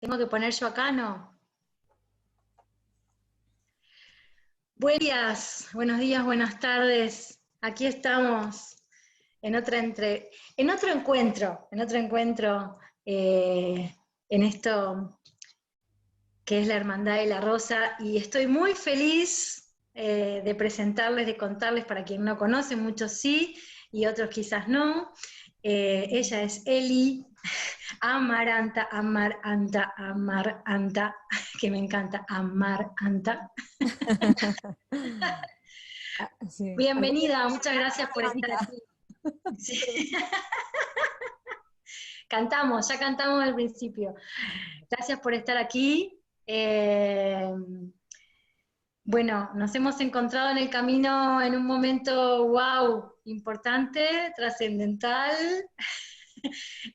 ¿Tengo que poner yo acá? No. Buenos días, buenas tardes. Aquí estamos en en otro encuentro en esto que es la Hermandad de la Rosa, y estoy muy feliz de presentarles, de contarles, para quien no conoce, muchos sí, y otros quizás no. Ella es Eli Amaranta, que me encanta, Amaranta. Sí. Bienvenida, muchas gracias por estar aquí. Sí. Ya cantamos al principio. Gracias por estar aquí. Bueno, nos hemos encontrado en el camino en un momento, wow, importante, trascendental.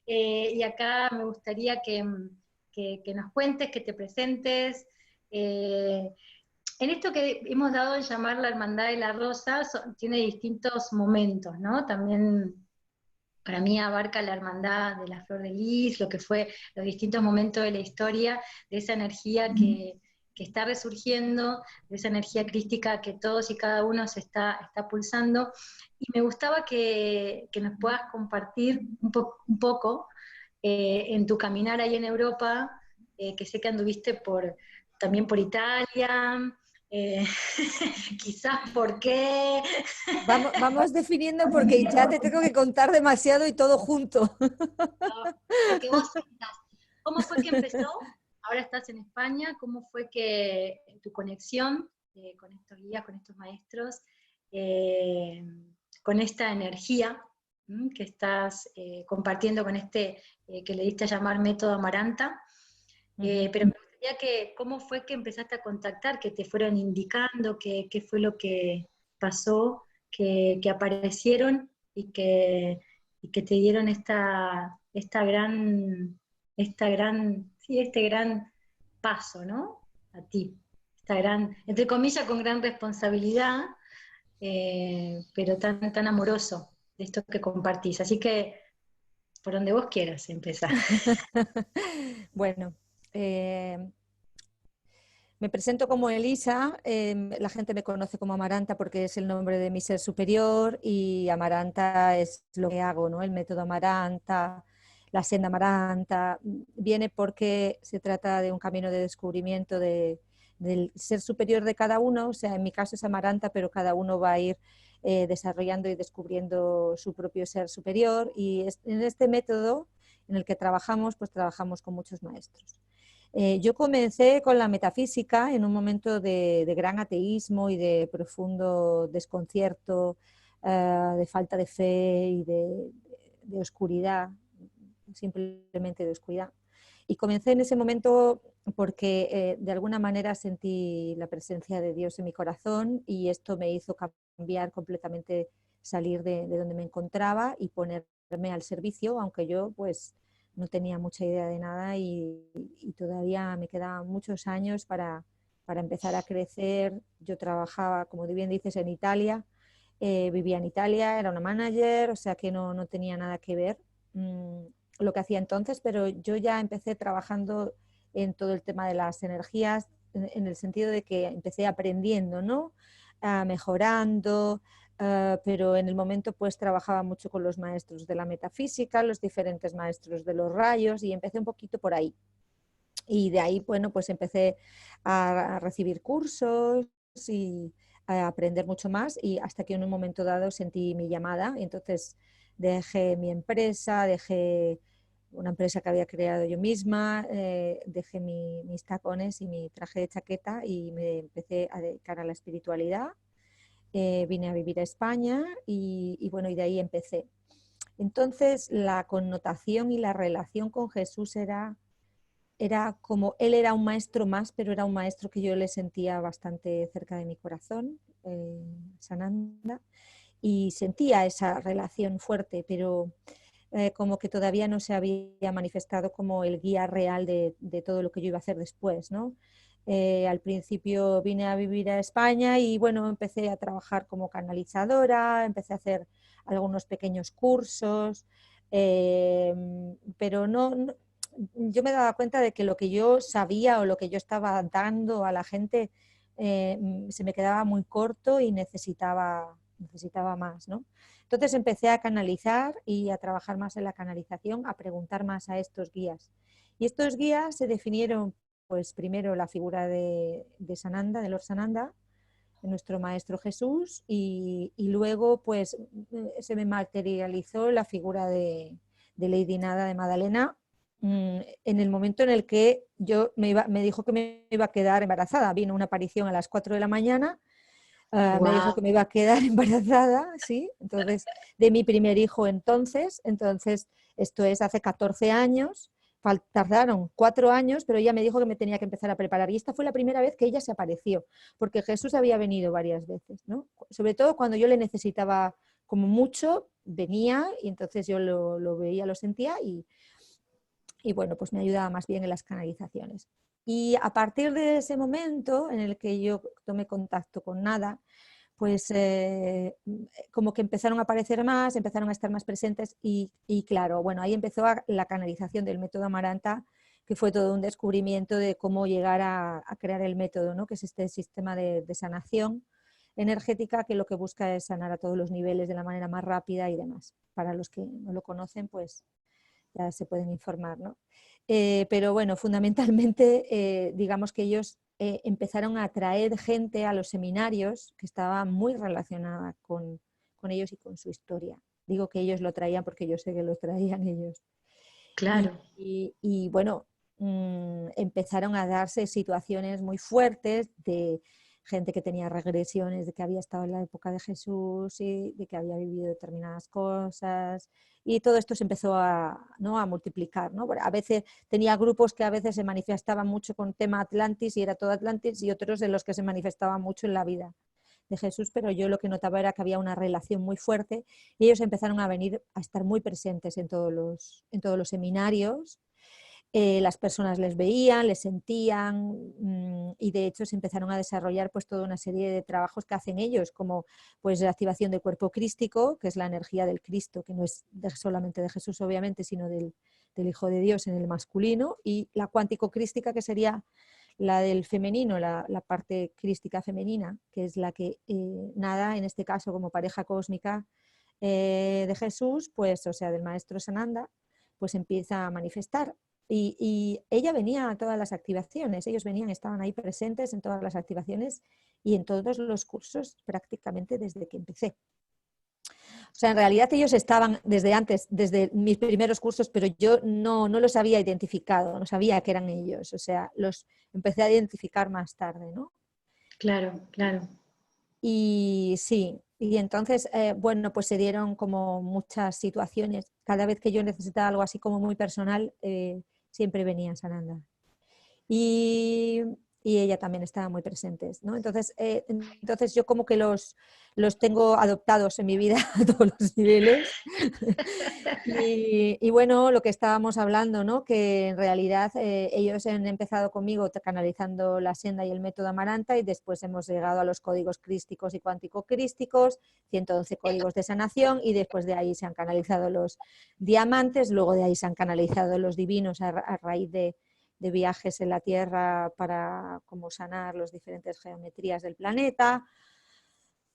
Y acá me gustaría que nos cuentes, que te presentes. En esto que hemos dado en llamar la Hermandad de la Rosa, tiene distintos momentos, ¿no? También para mí abarca la Hermandad de la Flor de Lis, lo que fue los distintos momentos de la historia, de esa energía que está resurgiendo, de esa energía crística que todos y cada uno se está pulsando. Y me gustaba que nos puedas compartir un poco en tu caminar ahí en Europa, que sé que anduviste también por Italia, eh, quizás por qué. Vamos definiendo porque ya te tengo que contar demasiado y todo junto. Lo que vos sientas. ¿Cómo fue que empezó? Ahora estás en España. ¿Cómo fue que tu conexión con estos guías, con estos maestros, eh, con esta energía que estás compartiendo con que le diste a llamar método Amaranta? Pero me gustaría ¿cómo fue que empezaste a contactar, que te fueron indicando, qué fue lo que pasó, que aparecieron y que te dieron este gran paso, ¿no? A ti. Esta gran, entre comillas, con gran responsabilidad, pero tan amoroso de esto que compartís. Así que, por donde vos quieras empezar. Bueno, me presento como Elisa, la gente me conoce como Amaranta porque es el nombre de mi ser superior y Amaranta es lo que hago, ¿no? El método Amaranta, la senda Amaranta, viene porque se trata de un camino de descubrimiento del ser superior de cada uno, o sea, en mi caso es Amaranta, pero cada uno va a ir desarrollando y descubriendo su propio ser superior, y en este método en el que trabajamos, pues trabajamos con muchos maestros. Yo comencé con la metafísica en un momento de gran ateísmo y de profundo desconcierto, de falta de fe y de oscuridad, simplemente de oscuridad. Y comencé en ese momento porque de alguna manera sentí la presencia de Dios en mi corazón, y esto me hizo cambiar completamente, salir de donde me encontraba y ponerme al servicio, aunque yo pues no tenía mucha idea de nada, y todavía me quedaban muchos años para empezar a crecer. Yo trabajaba, como bien dices, en Italia, vivía en Italia, era una manager, o sea que no tenía nada que ver lo que hacía entonces, pero yo ya empecé trabajando en todo el tema de las energías, en el sentido de que empecé aprendiendo, ¿no? Mejorando, pero en el momento pues trabajaba mucho con los maestros de la metafísica, los diferentes maestros de los rayos, y empecé un poquito por ahí. Y de ahí, bueno, pues empecé a recibir cursos y a aprender mucho más, y hasta que en un momento dado sentí mi llamada, y entonces dejé mi empresa, dejé una empresa que había creado yo misma, dejé mis tacones y mi traje de chaqueta y me empecé a dedicar a la espiritualidad. Vine a vivir a España y bueno, y de ahí empecé. Entonces la connotación y la relación con Jesús era como, él era un maestro más, pero era un maestro que yo le sentía bastante cerca de mi corazón, Sananda, y sentía esa relación fuerte, pero como que todavía no se había manifestado como el guía real de todo lo que yo iba a hacer después, ¿no? Al principio vine a vivir a España y bueno, empecé a trabajar como canalizadora, empecé a hacer algunos pequeños cursos, pero yo me daba cuenta de que lo que yo sabía o lo que yo estaba dando a la gente se me quedaba muy corto y necesitaba más, ¿no? Entonces empecé a canalizar y a trabajar más en la canalización, a preguntar más a estos guías. Y estos guías se definieron, pues primero la figura de Sananda, de Lord Sananda, de nuestro Maestro Jesús, y luego pues se me materializó la figura de Lady Nada de Madalena en el momento en el que me dijo que me iba a quedar embarazada. Vino una aparición a las 4 de la mañana, me dijo que me iba a quedar embarazada, ¿sí? Entonces, de mi primer hijo entonces, esto es hace 14 años, tardaron 4 años, pero ella me dijo que me tenía que empezar a preparar. Y esta fue la primera vez que ella se apareció, porque Jesús había venido varias veces, ¿no? Sobre todo cuando yo le necesitaba como mucho, venía y entonces yo lo veía, lo sentía y bueno, pues me ayudaba más bien en las canalizaciones. Y a partir de ese momento en el que yo tomé contacto con Nada, pues como que empezaron a aparecer más, empezaron a estar más presentes y claro, bueno, ahí empezó la canalización del método Amaranta, que fue todo un descubrimiento de cómo llegar a crear el método, ¿no? Que es este sistema de sanación energética que lo que busca es sanar a todos los niveles de la manera más rápida y demás. Para los que no lo conocen, pues ya se pueden informar, ¿no? Pero bueno, fundamentalmente, digamos que ellos empezaron a atraer gente a los seminarios que estaba muy relacionada con ellos y con su historia. Digo que ellos lo traían porque yo sé que lo traían ellos. Claro. Y bueno, empezaron a darse situaciones muy fuertes de gente que tenía regresiones, de que había estado en la época de Jesús y de que había vivido determinadas cosas. Y todo esto se empezó ¿no? a multiplicar, ¿no? A veces tenía grupos que a veces se manifestaban mucho con tema Atlantis y era todo Atlantis, y otros en los que se manifestaba mucho en la vida de Jesús, pero yo lo que notaba era que había una relación muy fuerte y ellos empezaron a venir a estar muy presentes en todos los seminarios. Las personas les veían, les sentían y de hecho se empezaron a desarrollar pues toda una serie de trabajos que hacen ellos, como pues la activación del cuerpo crístico, que es la energía del Cristo, que no es solamente de Jesús obviamente, sino del Hijo de Dios en el masculino, y la cuántico-crística, que sería la del femenino, la parte crística femenina, que es la que Nada, en este caso como pareja cósmica de Jesús, pues, o sea, del maestro Sananda, pues empieza a manifestar. Y ella venía a todas las activaciones, ellos venían, estaban ahí presentes en todas las activaciones y en todos los cursos prácticamente desde que empecé. O sea, en realidad ellos estaban desde antes, desde mis primeros cursos, pero yo no los había identificado, no sabía que eran ellos. O sea, los empecé a identificar más tarde, ¿no? Claro, claro. Y sí, y entonces, bueno, pues se dieron como muchas situaciones. Cada vez que yo necesitaba algo así como muy personal, siempre venía Sananda. Y, y ella también estaba muy presentes, ¿no? Entonces yo como que los tengo adoptados en mi vida a todos los niveles. Y bueno, lo que estábamos hablando, ¿no? Que en realidad ellos han empezado conmigo canalizando la senda y el método Amaranta, y después hemos llegado a los códigos crísticos y cuántico-crísticos, 111 códigos de sanación, y después de ahí se han canalizado los diamantes, luego de ahí se han canalizado los divinos a raíz de viajes en la Tierra para cómo sanar las diferentes geometrías del planeta.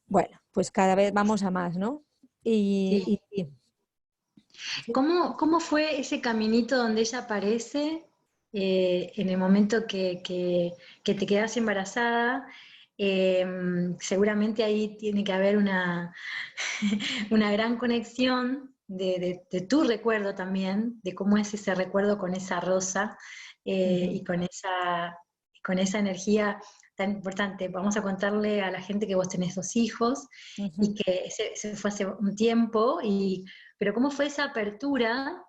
Bueno, pues cada vez vamos a más, ¿no? Sí. Sí. ¿Cómo fue ese caminito donde ella aparece en el momento que te quedas embarazada? Seguramente ahí tiene que haber una, una gran conexión de tu recuerdo también, de cómo es ese recuerdo con esa rosa y con esa energía tan importante. Vamos a contarle a la gente que vos tenés 2 hijos y que ese fue hace un tiempo, pero ¿cómo fue esa apertura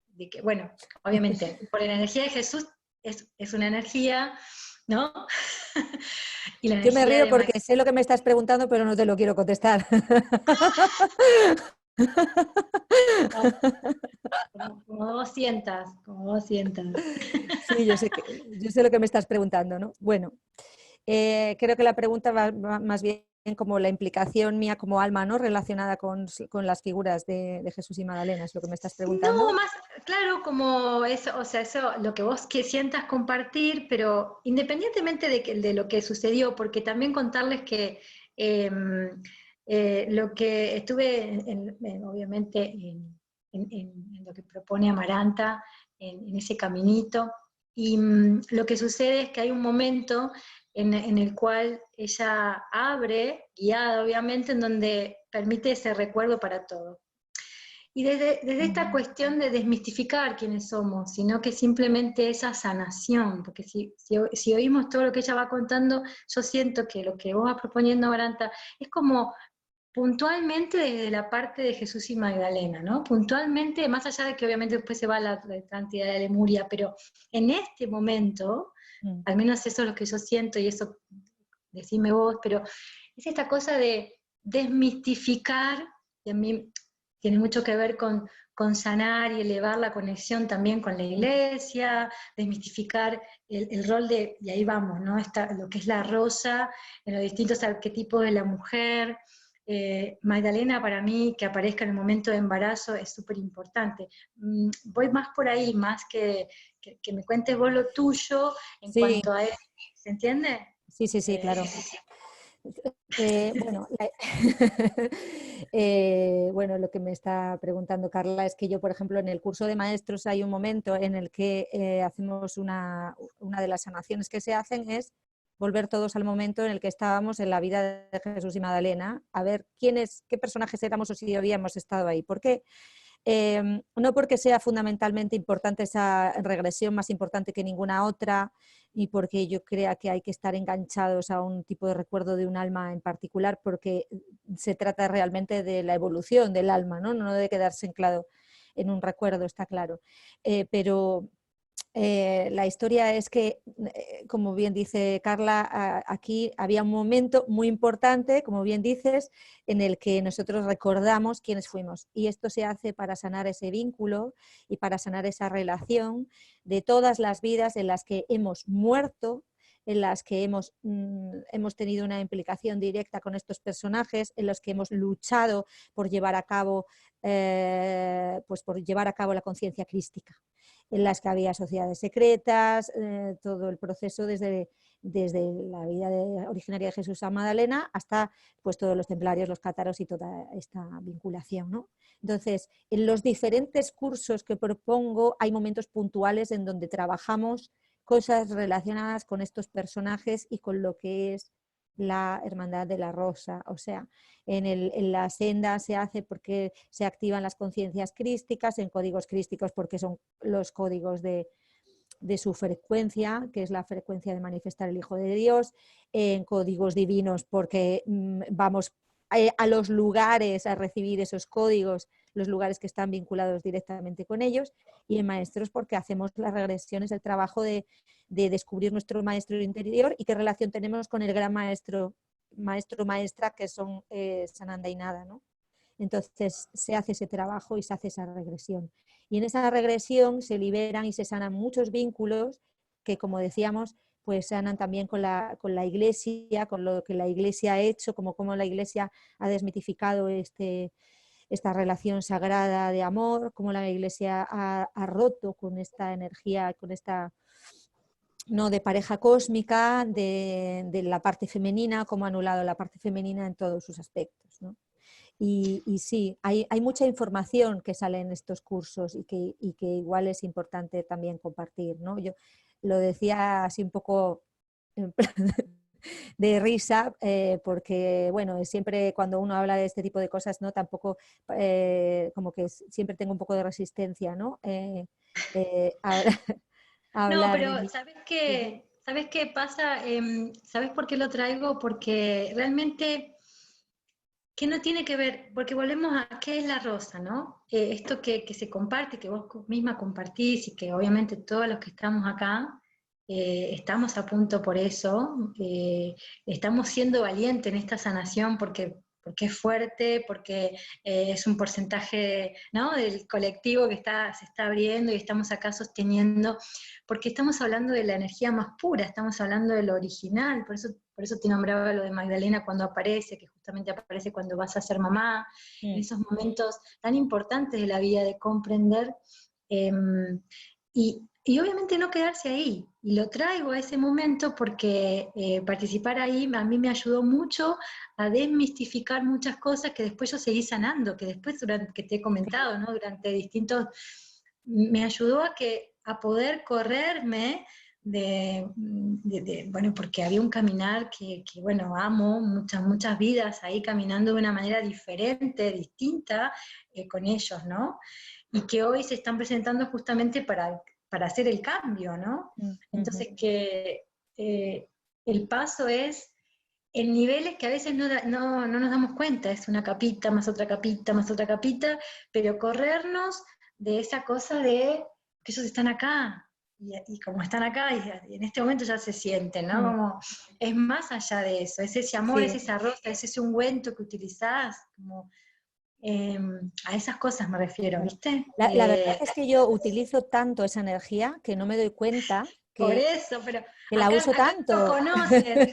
de que, bueno, obviamente, por la energía de Jesús es una energía, ¿no? Y la Yo me energía río de María. porque sé lo que me estás preguntando, pero no te lo quiero contestar. Como vos sientas, como vos sientas. Sí, yo sé lo que me estás preguntando, ¿no? Bueno, creo que la pregunta va más bien como la implicación mía como alma, ¿no? Relacionada con las figuras de Jesús y Magdalena, es lo que me estás preguntando. No, más claro, como eso, o sea, eso, lo que vos que sientas compartir, pero independientemente de lo que sucedió, porque también contarles que lo que estuve, obviamente, en lo que propone Amaranta, en ese caminito, y lo que sucede es que hay un momento en el cual ella abre, guiada obviamente, en donde permite ese recuerdo para todo. Y desde esta cuestión de desmistificar quiénes somos, sino que simplemente esa sanación, porque si oímos todo lo que ella va contando, yo siento que lo que vos vas proponiendo, Amaranta, es como puntualmente desde la parte de Jesús y Magdalena, ¿no? Puntualmente, más allá de que obviamente después se va la cantidad de Lemuria, pero en este momento, al menos eso es lo que yo siento, y eso decime vos, pero es esta cosa de desmistificar, y a mí tiene mucho que ver con sanar y elevar la conexión también con la iglesia, desmistificar el rol de, y ahí vamos, ¿no? Lo que es la rosa, en los distintos arquetipos de la mujer. Magdalena, para mí, que aparezca en el momento de embarazo es súper importante. Voy más por ahí, más que me cuentes vos lo tuyo en Sí, cuanto a él, ¿se entiende? sí, claro. Bueno, bueno, lo que me está preguntando Carla es que yo, por ejemplo, en el curso de maestros hay un momento en el que hacemos una de las sanaciones que se hacen es volver todos al momento en el que estábamos en la vida de Jesús y Magdalena, a ver qué personajes éramos o si habíamos estado ahí. ¿Por qué? No porque sea fundamentalmente importante esa regresión, más importante que ninguna otra, y porque yo crea que hay que estar enganchados a un tipo de recuerdo de un alma en particular, porque se trata realmente de la evolución del alma, no de quedarse anclado en un recuerdo, está claro. Pero la historia es que, como bien dice Carla, aquí había un momento muy importante, como bien dices, en el que nosotros recordamos quiénes fuimos. Y esto se hace para sanar ese vínculo y para sanar esa relación de todas las vidas en las que hemos muerto, en las que hemos tenido una implicación directa con estos personajes, en los que hemos luchado por llevar a cabo, por llevar a cabo la conciencia crística, en las que había sociedades secretas, todo el proceso desde la vida originaria de Jesús a Magdalena hasta pues, todos los templarios, los cátaros y toda esta vinculación, ¿no? Entonces, en los diferentes cursos que propongo hay momentos puntuales en donde trabajamos cosas relacionadas con estos personajes y con lo que es la Hermandad de la Rosa. O sea, en la senda se hace porque se activan las conciencias crísticas, en códigos crísticos porque son los códigos de su frecuencia, que es la frecuencia de manifestar el Hijo de Dios, en códigos divinos porque vamos a los lugares a recibir esos códigos, los lugares que están vinculados directamente con ellos, y en maestros porque hacemos las regresiones, el trabajo de descubrir nuestro maestro interior y qué relación tenemos con el gran maestro, maestra, que son Sananda y Nada, ¿no? Entonces se hace ese trabajo y se hace esa regresión. Y en esa regresión se liberan y se sanan muchos vínculos que, como decíamos, pues sanan también con la Iglesia, con lo que la Iglesia ha hecho, como la Iglesia ha desmitificado esta relación sagrada de amor, como la Iglesia ha roto con esta energía, con esta no de pareja cósmica, de la parte femenina, como ha anulado la parte femenina en todos sus aspectos, ¿no? Y sí, hay mucha información que sale en estos cursos y que igual es importante también compartir, ¿no? Yo lo decía así un poco en plan de risa, porque bueno, siempre cuando uno habla de este tipo de cosas, ¿no? Tampoco como que siempre tengo un poco de resistencia, ¿no? A, a No, hablar pero de... ¿sabes qué pasa? ¿Sabes por qué lo traigo? Porque realmente, que no tiene que ver, porque volvemos a qué es la rosa, ¿no? Esto que se comparte, que vos misma compartís y que obviamente todos los que estamos acá estamos a punto por eso, estamos siendo valientes en esta sanación porque porque es fuerte, porque es un porcentaje, ¿no?, del colectivo que se está abriendo y estamos acá sosteniendo, porque estamos hablando de la energía más pura, estamos hablando de lo original, por eso te nombraba lo de Magdalena cuando aparece, que justamente aparece cuando vas a ser mamá, en esos momentos tan importantes de la vida de comprender, y obviamente no quedarse ahí, y lo traigo a ese momento porque participar ahí a mí me ayudó mucho a desmistificar muchas cosas que después yo seguí sanando, que después, que te he comentado, ¿no?, durante distintos, me ayudó a poder correrme bueno, porque había un caminar que, bueno, amo, muchas vidas ahí caminando de una manera diferente, distinta, con ellos, ¿no? Y que hoy se están presentando justamente para hacer el cambio, ¿no? Entonces que el paso es en niveles que a veces no nos damos cuenta, es una capita, más otra capita, más otra capita, pero corrernos de esa cosa de que ellos están acá, y como están acá, y en este momento ya se sienten, ¿no? Como, es más allá de eso, es ese amor, Sí. es esa rosa, es ese ungüento que utilizás, como, a esas cosas me refiero, ¿viste? La verdad es que yo utilizo tanto esa energía que no me doy cuenta Por que eso, pero la uso acá nos tanto. conocen.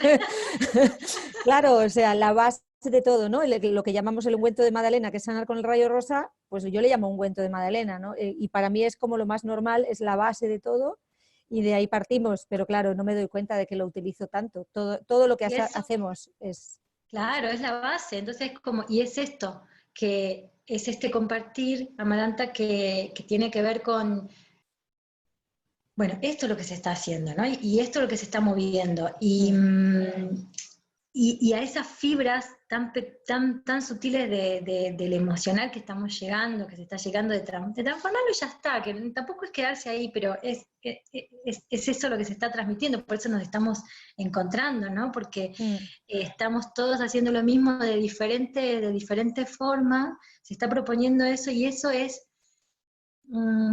Claro, o sea, la base de todo, ¿no? Lo que llamamos el ungüento de Magdalena, que es sanar con el rayo rosa, pues yo le llamo ungüento de Magdalena, ¿no? Y para mí es como lo más normal, es la base de todo y de ahí partimos, pero claro, no me doy cuenta de que lo utilizo tanto. Todo lo que Y eso, hacemos es... claro, es la base. Entonces, y es esto, que es este compartir, Amaranta, que tiene que ver con, bueno, esto es lo que se está haciendo, ¿no? Y esto es lo que se está moviendo. Y a esas fibras tan sutiles del emocional que estamos llegando, que se está llegando de transformarlo y ya está, que tampoco es quedarse ahí, pero es eso lo que se está transmitiendo, por eso nos estamos encontrando, ¿no? Porque estamos todos haciendo lo mismo de diferente forma, se está proponiendo eso, y eso es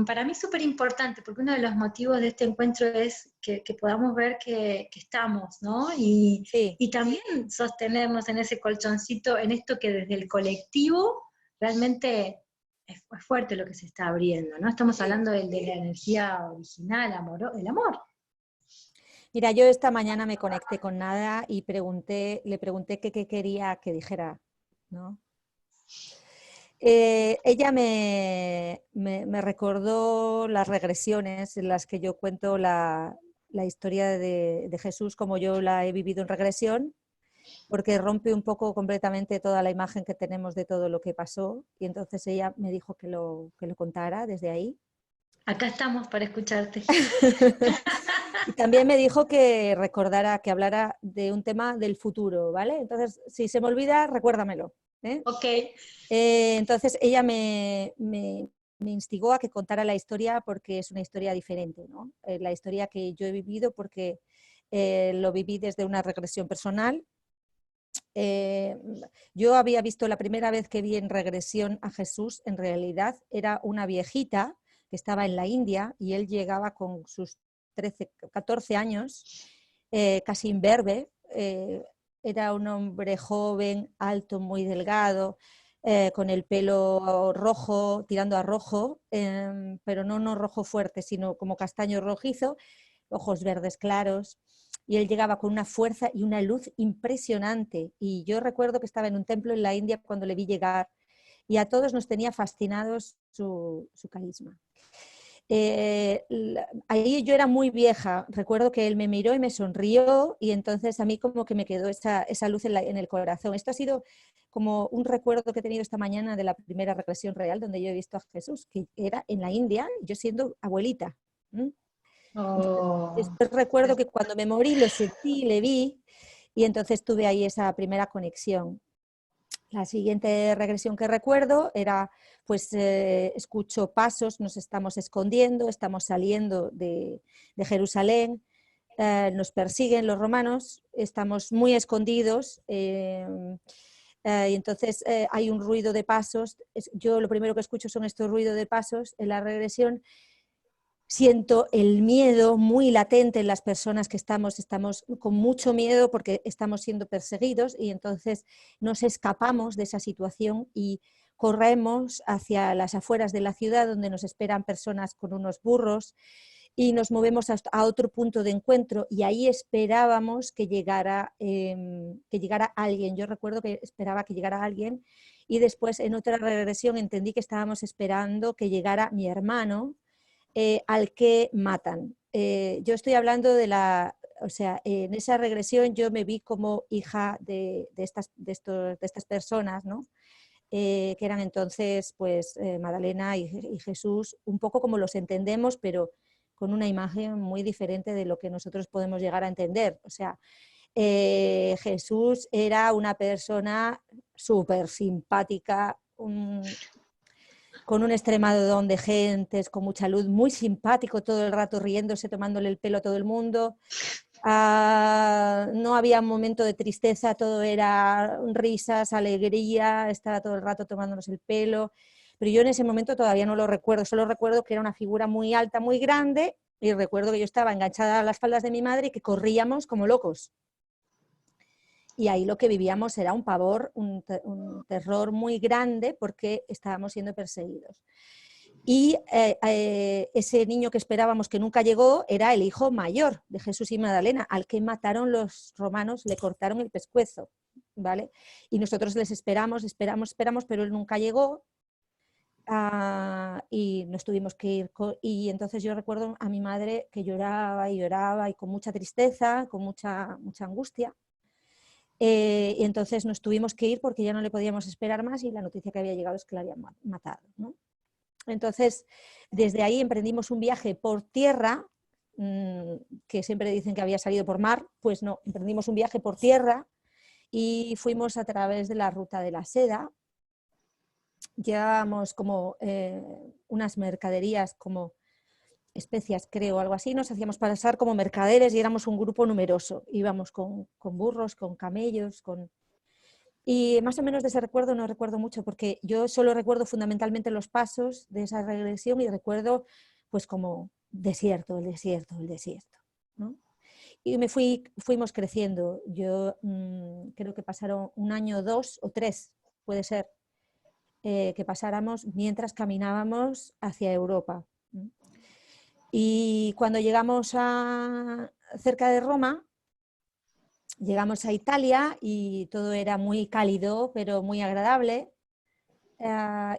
para mí súper importante, porque uno de los motivos de este encuentro es que podamos ver que estamos, ¿no? Sí. Y también sostenernos en ese colchoncito, en esto que desde el colectivo realmente es fuerte lo que se está abriendo, ¿no? Estamos hablando de la energía original, el amor. Mira, yo esta mañana me conecté con Nada y le pregunté qué quería que dijera, ¿no? Ella me recordó las regresiones en las que yo cuento la historia de Jesús como yo la he vivido en regresión, porque rompe un poco completamente toda la imagen que tenemos de todo lo que pasó, y entonces ella me dijo que lo contara desde ahí. Acá estamos para escucharte. Y también me dijo que recordara, que hablara de un tema del futuro, ¿vale? Entonces, si se me olvida, recuérdamelo, ¿eh? Ok. Entonces ella me instigó a que contara la historia porque es una historia diferente, ¿no? La historia que yo he vivido porque lo viví desde una regresión personal. Yo había visto la primera vez que vi en regresión a Jesús, en realidad era una viejita que estaba en la India y él llegaba con sus 13, 14 años, casi imberbe, era un hombre joven, alto, muy delgado, con el pelo rojo, tirando a rojo, pero no rojo fuerte, sino como castaño rojizo, ojos verdes claros, y él llegaba con una fuerza y una luz impresionante. Y yo recuerdo que estaba en un templo en la India cuando le vi llegar, y a todos nos tenía fascinados su carisma. Ahí yo era muy vieja, recuerdo que él me miró y me sonrió, y entonces a mí como que me quedó esa luz en el corazón. Esto ha sido como un recuerdo que he tenido esta mañana de la primera regresión real donde yo he visto a Jesús, que era en la India, yo siendo abuelita. Oh. Después recuerdo que cuando me morí lo sentí, le vi, y entonces tuve ahí esa primera conexión. La siguiente regresión que recuerdo era, pues escucho pasos, nos estamos escondiendo, estamos saliendo de Jerusalén, nos persiguen los romanos, estamos muy escondidos, y entonces hay un ruido de pasos. Yo lo primero que escucho son estos ruidos de pasos en la regresión, Siento el miedo muy latente en las personas que estamos con mucho miedo porque estamos siendo perseguidos y entonces nos escapamos de esa situación y corremos hacia las afueras de la ciudad donde nos esperan personas con unos burros y nos movemos a otro punto de encuentro y ahí esperábamos que llegara alguien. Yo recuerdo que esperaba que llegara alguien y después en otra regresión entendí que estábamos esperando que llegara mi hermano, al que matan. Yo estoy hablando o sea, en esa regresión yo me vi como hija de estas personas, ¿no? Que eran entonces pues Magdalena y Jesús, un poco como los entendemos, pero con una imagen muy diferente de lo que nosotros podemos llegar a entender. O sea, Jesús era una persona súper simpática, con un extremado don de gentes, con mucha luz, muy simpático todo el rato, riéndose, tomándole el pelo a todo el mundo. No había un momento de tristeza, todo era risas, alegría, estaba todo el rato tomándonos el pelo. Pero yo en ese momento todavía no lo recuerdo, solo recuerdo que era una figura muy alta, muy grande, y recuerdo que yo estaba enganchada a las faldas de mi madre y que corríamos como locos. Y ahí lo que vivíamos era un pavor, un terror muy grande porque estábamos siendo perseguidos. Y ese niño que esperábamos que nunca llegó era el hijo mayor de Jesús y Magdalena, al que mataron los romanos, le cortaron el pescuezo, ¿vale? Y nosotros les esperamos, pero él nunca llegó. Y nos tuvimos que ir. Y entonces yo recuerdo a mi madre que lloraba y lloraba y con mucha tristeza, con mucha angustia. Y entonces nos tuvimos que ir porque ya no le podíamos esperar más y la noticia que había llegado es que la habían matado, ¿no? Entonces, desde ahí emprendimos un viaje por tierra, que siempre dicen que había salido por mar, pues no, emprendimos un viaje por tierra y fuimos a través de la ruta de la seda. Llevábamos como unas mercaderías como especias, creo, algo así, nos hacíamos pasar como mercaderes y éramos un grupo numeroso. Íbamos con burros, con camellos, Y más o menos de ese recuerdo no recuerdo mucho, porque yo solo recuerdo fundamentalmente los pasos de esa regresión y recuerdo pues como desierto, el desierto, el desierto, ¿no? Y fuimos creciendo. Yo creo que pasaron un año, 2 o 3, puede ser, que pasáramos mientras caminábamos hacia Europa. Y cuando llegamos cerca de Roma, llegamos a Italia y todo era muy cálido, pero muy agradable.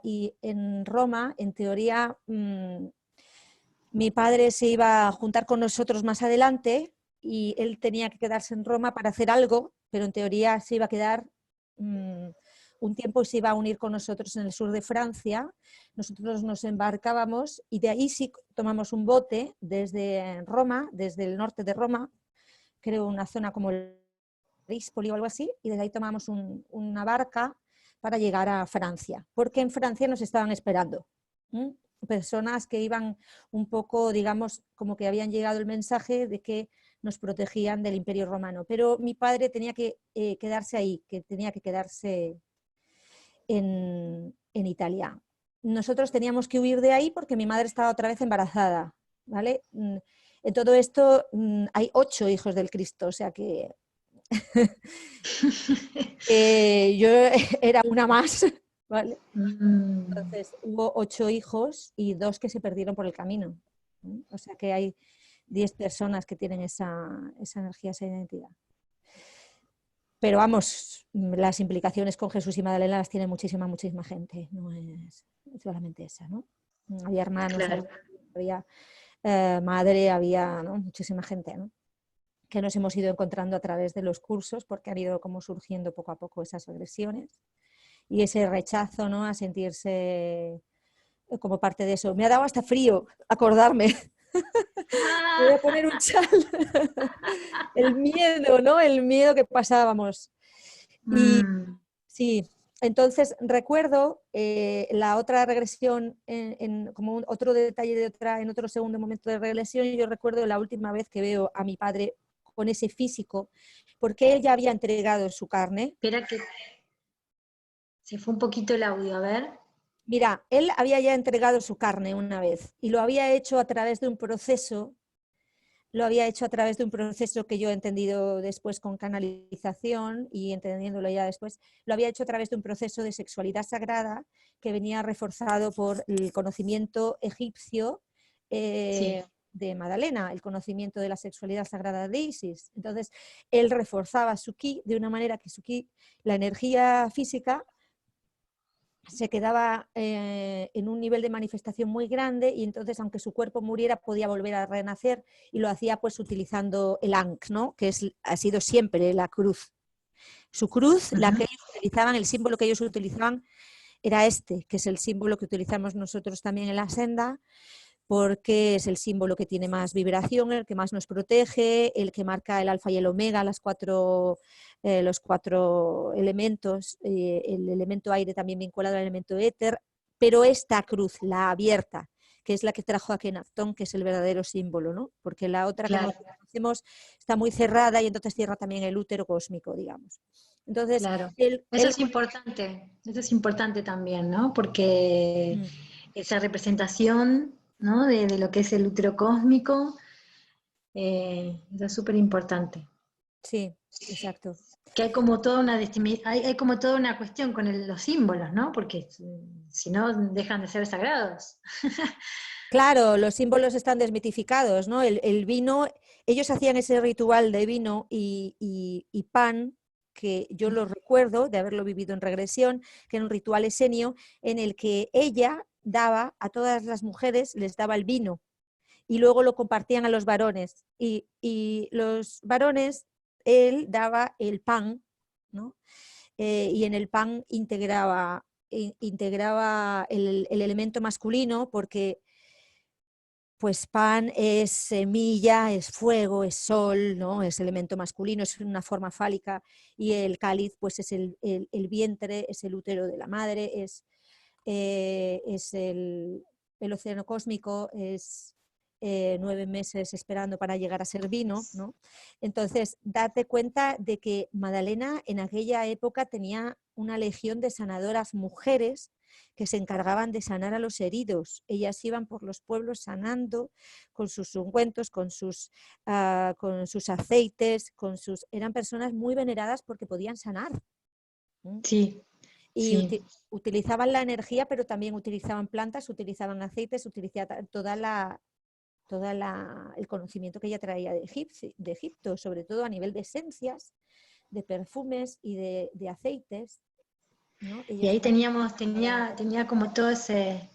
Y en Roma, en teoría, mi padre se iba a juntar con nosotros más adelante y él tenía que quedarse en Roma para hacer algo, pero en teoría se iba a quedar un tiempo y se iba a unir con nosotros en el sur de Francia. Nosotros nos embarcábamos y de ahí sí tomamos un bote desde Roma, desde el norte de Roma, creo una zona como el Rispoli o algo así, y desde ahí tomamos una barca para llegar a Francia, porque en Francia nos estaban esperando personas que iban un poco, digamos, como que habían llegado el mensaje de que nos protegían del Imperio Romano, pero mi padre tenía que quedarse ahí, que tenía que quedarse en Italia. Nosotros teníamos que huir de ahí porque mi madre estaba otra vez embarazada, ¿vale? En todo esto hay 8 hijos del Cristo, o sea que yo era una más, ¿vale? Entonces hubo 8 hijos y 2 que se perdieron por el camino. O sea que hay 10 personas que tienen esa energía, esa identidad. Pero vamos, las implicaciones con Jesús y Magdalena las tiene muchísima gente, no es solamente esa, ¿no? Había hermanos, Claro. había madre, había, ¿no?, muchísima gente, ¿no?, que nos hemos ido encontrando a través de los cursos porque han ido como surgiendo poco a poco esas agresiones y ese rechazo, ¿no?, a sentirse como parte de eso. Me ha dado hasta frío acordarme. Me voy a poner un chal. El miedo, ¿no? El miedo que pasábamos. Y sí, entonces recuerdo la otra regresión, como otro detalle en otro segundo momento de regresión, yo recuerdo la última vez que veo a mi padre con ese físico, porque él ya había entregado su carne. Espera que se fue un poquito el audio, a ver. Mira, él había ya entregado su carne una vez y lo había hecho a través de un proceso, que yo he entendido después con canalización y entendiéndolo ya después, lo había hecho a través de un proceso de sexualidad sagrada que venía reforzado por el conocimiento egipcio Sí, de Magdalena, el conocimiento de la sexualidad sagrada de Isis. Entonces, él reforzaba su ki de una manera que su ki, la energía física, se quedaba en un nivel de manifestación muy grande y entonces aunque su cuerpo muriera podía volver a renacer y lo hacía pues utilizando el Ankh, ¿no? Que ha sido siempre la cruz. Su cruz, la que ellos utilizaban, el símbolo que ellos utilizaban era este, que es el símbolo que utilizamos nosotros también en la senda, porque es el símbolo que tiene más vibración, el que más nos protege, el que marca el alfa y el omega, los cuatro elementos, el elemento aire también vinculado al elemento éter, pero esta cruz, la abierta, que es la que trajo a Akenatón, que es el verdadero símbolo, ¿no? Porque la otra que claro, nosotros hacemos está muy cerrada y entonces cierra también el útero cósmico, digamos. Entonces, claro. él Eso es importante también, ¿no? Porque mm, esa representación, ¿no? De lo que es el útero cósmico, eso es súper importante. sí, exacto. Que hay como toda una hay como toda una cuestión con los símbolos, ¿no? Porque si no dejan de ser sagrados. Claro, los símbolos están desmitificados, ¿no? El vino, ellos hacían ese ritual de vino y pan, que yo lo recuerdo de haberlo vivido en regresión, que era un ritual esenio en el que ella daba a todas las mujeres, les daba el vino y luego lo compartían a los varones. Y los varones, él daba el pan, ¿no? Y en el pan integraba el elemento masculino porque pues pan es semilla, es fuego, es sol, ¿no? Es elemento masculino, es una forma fálica, y el cáliz pues es el vientre, es el útero de la madre, es el océano cósmico, es 9 meses esperando para llegar a ser vino, ¿no? Entonces, date cuenta de que Magdalena en aquella época tenía una legión de sanadoras mujeres que se encargaban de sanar a los heridos. Ellas iban por los pueblos sanando con sus ungüentos, con sus aceites, eran personas muy veneradas porque podían sanar. ¿Mm? Sí, Y sí. utilizaban la energía, pero también utilizaban plantas, utilizaban aceites, utilizaban el conocimiento que ella traía de Egipto, sobre todo a nivel de esencias, de perfumes y de aceites, ¿no? Y Ellas ahí también. tenía como todo ese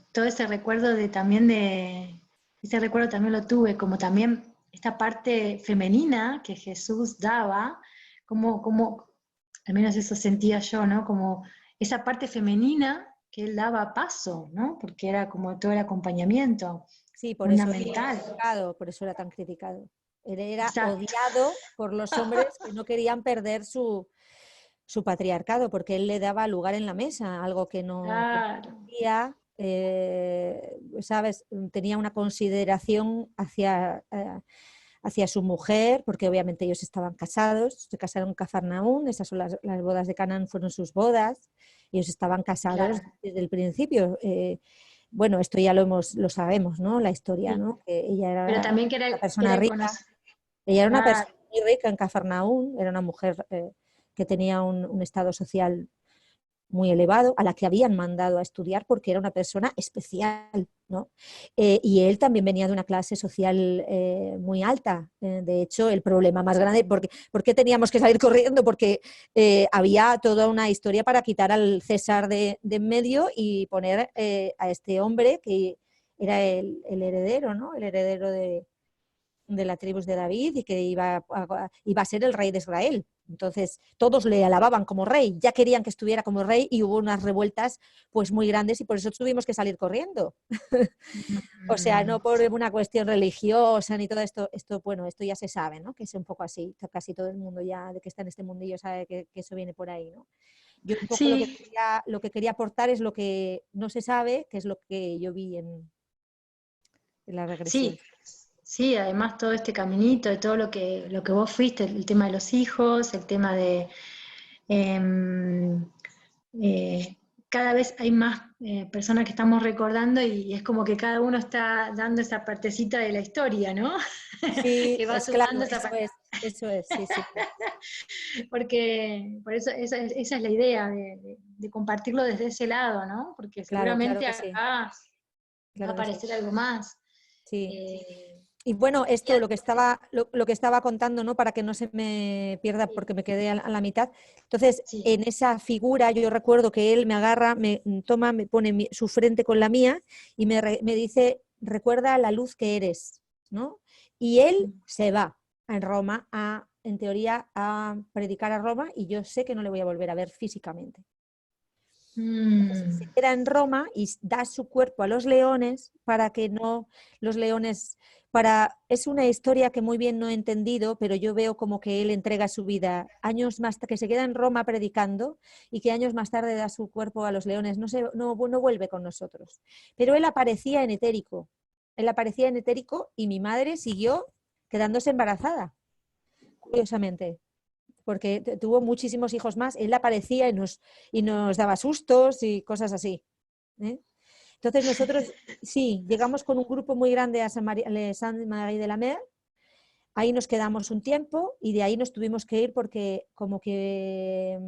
recuerdo ese recuerdo también lo tuve, como también esta parte femenina que Jesús daba, como, al menos eso sentía yo, ¿no? Como esa parte femenina que él daba paso, ¿no? Porque era como todo el acompañamiento Sí, fundamental. por eso era tan criticado. Él era Exacto. odiado por los hombres que no querían perder su patriarcado, porque él le daba lugar en la mesa, algo que no Claro, hacía, ¿sabes? Tenía una consideración hacia su mujer, porque obviamente ellos estaban casados, se casaron en Cafarnaún, esas son las bodas de Canaán, fueron sus bodas, ellos estaban casados claro. desde el principio. Bueno, esto ya lo sabemos, ¿no? La historia, Sí. ¿no? Que ella Pero era también una que persona era rica, conocido. ella era una Claro, persona muy rica en Cafarnaún, era una mujer que tenía un estado social muy elevado, a la que habían mandado a estudiar porque era una persona especial, ¿no? Y él también venía de una clase social muy alta. De hecho, el problema más grande, ¿por qué teníamos que salir corriendo? Porque había toda una historia para quitar al César de en medio y poner a este hombre que era el heredero, ¿no? El heredero de la tribu de David y que iba a ser el rey de Israel. Entonces todos le alababan como rey, ya querían que estuviera como rey y hubo unas revueltas pues muy grandes y por eso tuvimos que salir corriendo. O sea, mm, no por una cuestión religiosa ni todo esto, bueno, esto ya se sabe, ¿no? Que es un poco así, casi todo el mundo ya de que está en este mundillo sabe que eso viene por ahí, ¿no? Yo un poco sí, lo que quería aportar es lo que no se sabe, que es lo que yo vi en la regresión. sí, sí, además todo este caminito, de todo lo que vos fuiste, el tema de los hijos, el tema de em, eh, cada vez hay más personas que estamos recordando y es como que cada uno está dando esa partecita de la historia, ¿no? Sí, Que va es claro, sumando esa parte. eso es, sí, sí. Porque por eso esa es la idea de compartirlo desde ese lado, ¿no? Porque Claro, claro seguramente que sí, acá va a claro que sí. aparecer algo más. Sí. Eh, Y bueno, y esto, lo que estaba contando, ¿no? Para que no se me pierda, porque me quedé a la mitad. Entonces, sí. en esa figura, yo recuerdo que él me agarra, me toma, me pone su frente con la mía y me dice, recuerda la luz que eres, ¿no? Y él se va en Roma, en teoría, a predicar a Roma, y yo sé que no le voy a volver a ver físicamente. Entonces, se Mm, queda en Roma y da su cuerpo a los leones para que no los leones es una historia que muy bien no he entendido, pero yo veo como que él entrega su vida años más que se queda en Roma predicando y que años más tarde da su cuerpo a los leones, no vuelve con nosotros. Pero él aparecía en etérico y mi madre siguió quedándose embarazada, curiosamente porque tuvo muchísimos hijos más, él aparecía y nos daba sustos y cosas así. ¿Eh? Entonces nosotros, sí, llegamos con un grupo muy grande a Saint-Marie de la Mer, ahí nos quedamos un tiempo y de ahí nos tuvimos que ir porque como que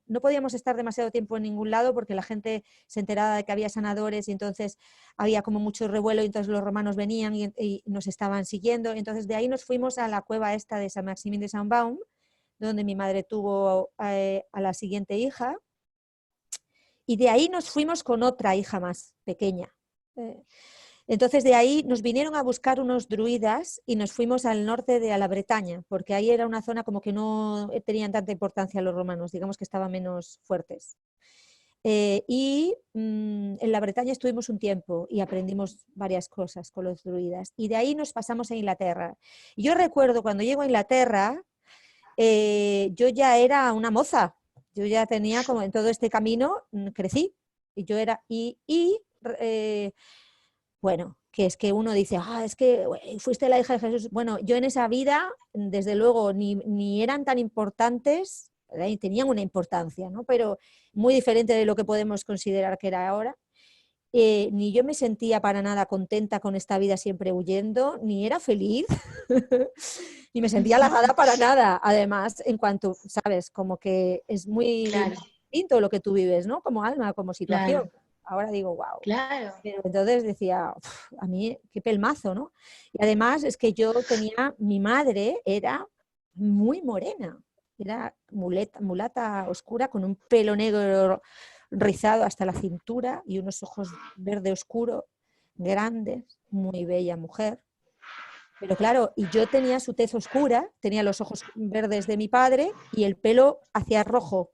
no podíamos estar demasiado tiempo en ningún lado porque la gente se enteraba de que había sanadores y entonces había como mucho revuelo y entonces los romanos venían y nos estaban siguiendo. Entonces de ahí nos fuimos a la cueva esta de Saint-Maximin de Saint-Baume, donde mi madre tuvo a la siguiente hija, y de ahí nos fuimos con otra hija más pequeña. Entonces de ahí nos vinieron a buscar unos druidas y nos fuimos al norte de la Bretaña, porque ahí era una zona como que no tenían tanta importancia los romanos, digamos que estaban menos fuertes. En la Bretaña estuvimos un tiempo y aprendimos varias cosas con los druidas. Y de ahí nos pasamos a Inglaterra. Y yo recuerdo cuando llego a Inglaterra, yo ya era una moza, yo ya tenía como en todo este camino, crecí, y yo era, eh, bueno, que es que uno dice, es que fuiste la hija de Jesús. Bueno, yo en esa vida, desde luego, ni eran tan importantes, tenían una importancia, ¿no? Pero muy diferente de lo que podemos considerar que era ahora. Ni yo me sentía para nada contenta con esta vida siempre huyendo, ni era feliz, ni me sentía halagada para nada. Además, en cuanto, sabes, como que es muy claro, distinto lo que tú vives, ¿no? Como alma, como situación. claro, Ahora digo, wow. claro. Pero entonces decía, a mí qué pelmazo, ¿no? Y además es que mi madre era muy morena, era mulata oscura con un pelo negro rizado hasta la cintura y unos ojos verde oscuro, grandes, muy bella mujer. Pero claro, y yo tenía su tez oscura, tenía los ojos verdes de mi padre y el pelo hacia rojo.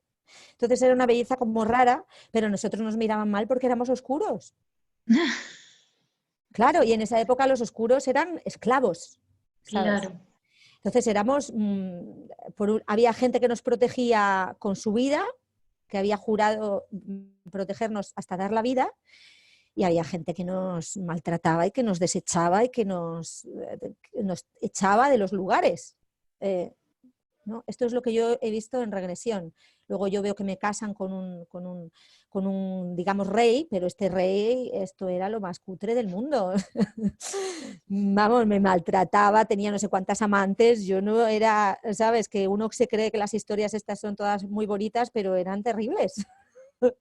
Entonces era una belleza como rara, pero nosotros nos miraban mal porque éramos oscuros. Claro, y en esa época los oscuros eran esclavos, ¿sabes? Claro. Entonces había gente que nos protegía con su vida, que había jurado protegernos hasta dar la vida, y había gente que nos maltrataba y que nos desechaba y que nos echaba de los lugares. ¿No? Esto es lo que yo he visto en regresión. Luego yo veo que me casan con un, digamos, rey, pero este rey, esto era lo más cutre del mundo. Vamos, me maltrataba, tenía no sé cuántas amantes, yo no era, sabes, que uno se cree que las historias estas son todas muy bonitas, pero eran terribles. Muy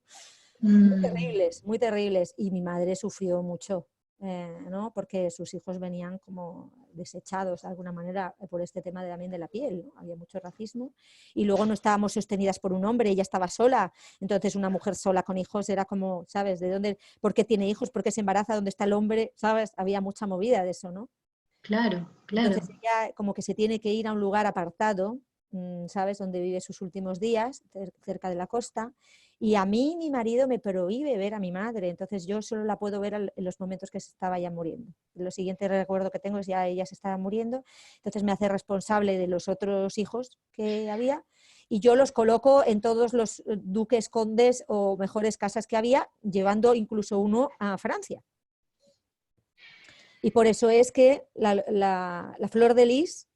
Mm, terribles, muy terribles. Y mi madre sufrió mucho, ¿no? Porque sus hijos venían como desechados de alguna manera por este tema también de la piel, ¿no? Había mucho racismo. Y luego no estábamos sostenidas por un hombre, ella estaba sola. Entonces una mujer sola con hijos era como, ¿sabes? ¿De dónde? ¿Por qué tiene hijos? ¿Por qué se embaraza? ¿Dónde está el hombre? ¿Sabes? Había mucha movida de eso, ¿no? claro, claro. Entonces ella como que se tiene que ir a un lugar apartado, ¿sabes? Donde vive sus últimos días, cerca de la costa. Y a mí mi marido me prohíbe ver a mi madre, entonces yo solo la puedo ver en los momentos que se estaba ya muriendo. Lo siguiente recuerdo que tengo es ya ella se estaba muriendo, entonces me hace responsable de los otros hijos que había y yo los coloco en todos los duques, condes o mejores casas que había, llevando incluso uno a Francia. Y por eso es que la flor de lis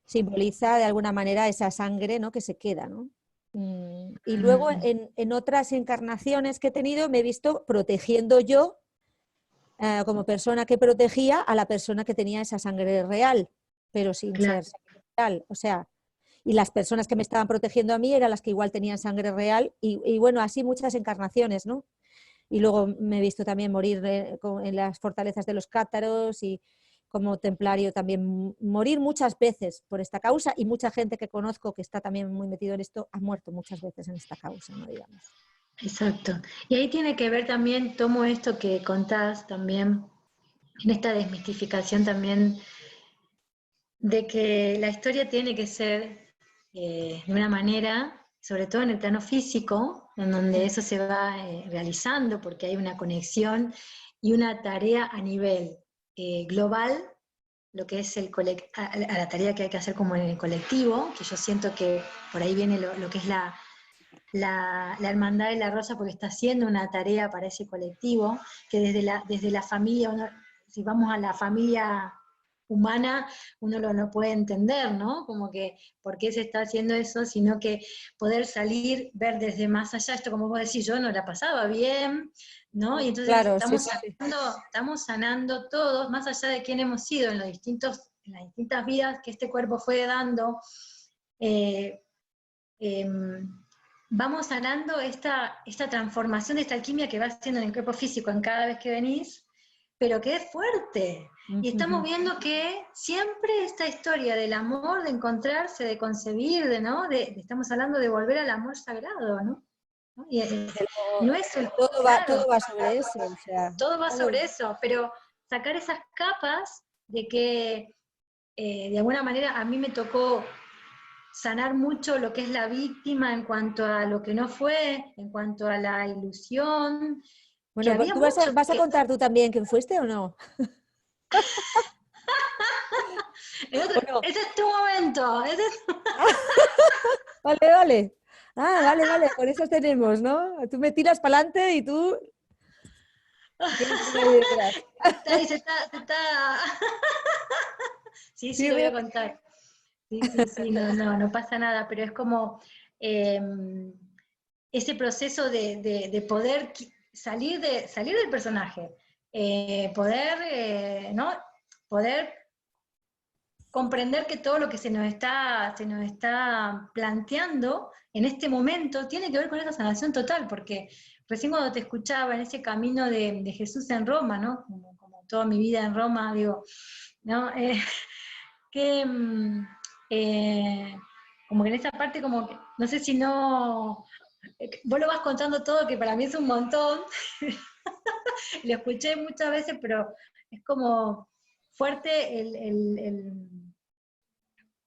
simboliza de alguna manera esa sangre, ¿no? Que se queda, ¿no? Y luego en otras encarnaciones que he tenido me he visto protegiendo yo, como persona que protegía a la persona que tenía esa sangre real, pero sin Claro. ser sangre real. O sea, y las personas que me estaban protegiendo a mí eran las que igual tenían sangre real y bueno, así muchas encarnaciones, ¿no? Y luego me he visto también morir en las fortalezas de los cátaros y como templario también morir muchas veces por esta causa, y mucha gente que conozco que está también muy metido en esto ha muerto muchas veces en esta causa, ¿no? Digamos. Exacto. Y ahí tiene que ver también, tomo esto que contás también, en esta desmistificación también, de que la historia tiene que ser de una manera, sobre todo en el plano físico, en donde eso se va realizando, porque hay una conexión y una tarea a nivel global, lo que es a la tarea que hay que hacer como en el colectivo, que yo siento que por ahí viene lo que es la Hermandad de la Rosa, porque está haciendo una tarea para ese colectivo, que desde la familia, si vamos a la familia humana, uno no puede entender, ¿no? Como que por qué se está haciendo eso, sino que poder salir, ver desde más allá, esto como vos decís, yo no la pasaba bien, ¿no? Y entonces Claro, sí, sí, sí. estamos sanando todos, más allá de quién hemos sido en las distintas vidas que este cuerpo fue dando, eh, vamos sanando esta transformación, esta alquimia que va haciendo en el cuerpo físico en cada vez que venís, pero que es fuerte. Y estamos viendo que siempre esta historia del amor, de encontrarse, de concebir, estamos hablando de volver al amor sagrado, ¿no? Y no es Todo claro, va sobre eso, o sea, todo va todo. sobre eso, pero sacar esas capas de que de alguna manera a mí me tocó sanar mucho lo que es la víctima en cuanto a lo que no fue, en cuanto a la ilusión, que Bueno, había ¿tú mucho vas a contar tú también quién fuiste o no? ¿O no? ese es tu momento, Vale, vale. Ah, vale, vale, por eso tenemos, ¿no? Tú me tiras para adelante y tú tienes que ir ahí detrás. se está. Sí, sí, Sí, lo voy a bien. contar. Sí, sí, sí, no pasa nada, pero es como eh, ese proceso de poder salir del personaje, ¿no? Poder comprender que todo lo que se nos está planteando en este momento tiene que ver con esa sanación total, porque recién cuando te escuchaba en ese camino de Jesús en Roma, ¿no? Como toda mi vida en Roma, digo, ¿no? Que eh, como que en esa parte como que, no sé si no, vos lo vas contando todo, que para mí es un montón, lo escuché muchas veces, pero es como fuerte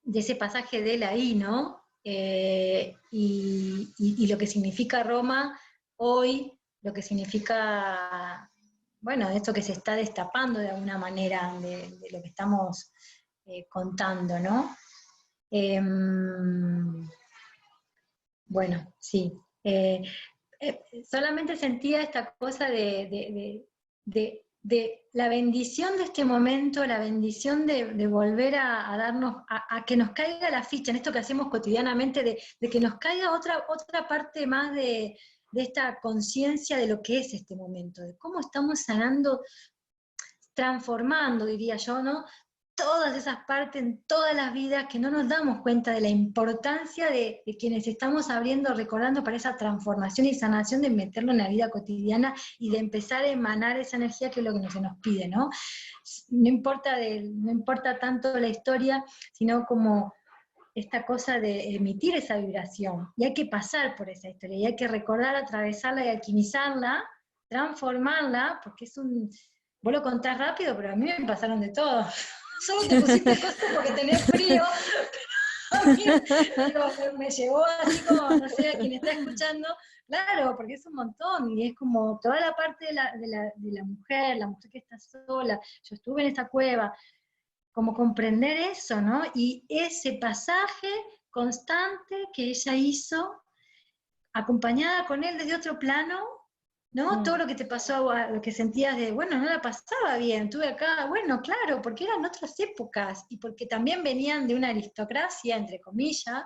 de ese pasaje de él ahí, ¿no? Y lo que significa Roma hoy, lo que significa, bueno, esto que se está destapando de alguna manera de lo que estamos contando, ¿no? Bueno, sí. Solamente sentía esta cosa de la bendición de este momento, la bendición de volver a darnos, a que nos caiga la ficha en esto que hacemos cotidianamente, de que nos caiga otra parte más de esta conciencia de lo que es este momento, de cómo estamos sanando, transformando, diría yo, ¿no? Todas esas partes en todas las vidas que no nos damos cuenta de la importancia de quienes estamos abriendo, recordando para esa transformación y sanación de meterlo en la vida cotidiana y de empezar a emanar esa energía que es lo que se nos pide, ¿no? No importa tanto la historia, sino como esta cosa de emitir esa vibración. Y hay que pasar por esa historia, y hay que recordar, atravesarla y alquimizarla, transformarla, porque vos lo contás rápido, pero a mí me pasaron de todo. Solo te pusiste cosas porque tenés frío. A mí, digo, me llevó así como, no sé, a quien está escuchando, claro, porque es un montón, y es como toda la parte de la mujer que está sola. Yo estuve en esta cueva, como comprender eso, ¿no? Y ese pasaje constante que ella hizo, acompañada con él desde otro plano, ¿no? Todo lo que te pasó, lo que sentías de, bueno, no la pasaba bien, tuve acá, bueno, claro, porque eran otras épocas y porque también venían de una aristocracia, entre comillas,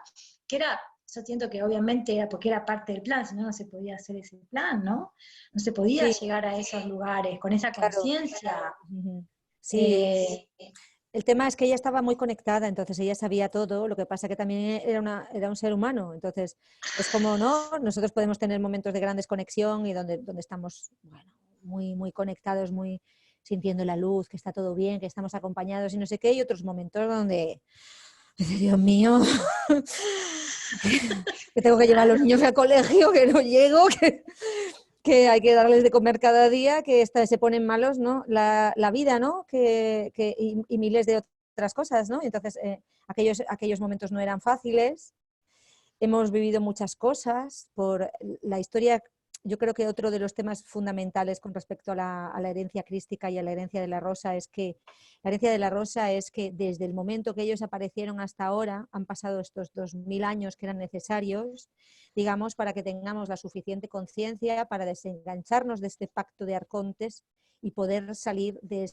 que era yo siento que obviamente era porque era parte del plan, si no, no se podía hacer ese plan, ¿no? No se podía Sí, llegar a esos lugares con esa claro. conciencia. Ujú. Sí, Eh, el tema es que ella estaba muy conectada, entonces ella sabía todo, lo que pasa que también era un ser humano, entonces es como, ¿no? Nosotros podemos tener momentos de gran desconexión y donde estamos, bueno, muy, muy conectados, muy sintiendo la luz, que está todo bien, que estamos acompañados y no sé qué, y otros momentos donde, Dios mío, que tengo que llevar a los niños al colegio, que no llego, que hay que darles de comer cada día, que se ponen malos, ¿no? La vida, ¿no? Y miles de otras cosas, ¿no? Entonces, aquellos momentos no eran fáciles. Hemos vivido muchas cosas por la historia. Yo creo que otro de los temas fundamentales con respecto a la herencia crística y a la herencia de la rosa es que la herencia de la rosa es que desde el momento que ellos aparecieron hasta ahora han pasado estos 2000 años que eran necesarios, digamos, para que tengamos la suficiente conciencia para desengancharnos de este pacto de arcontes y poder salir de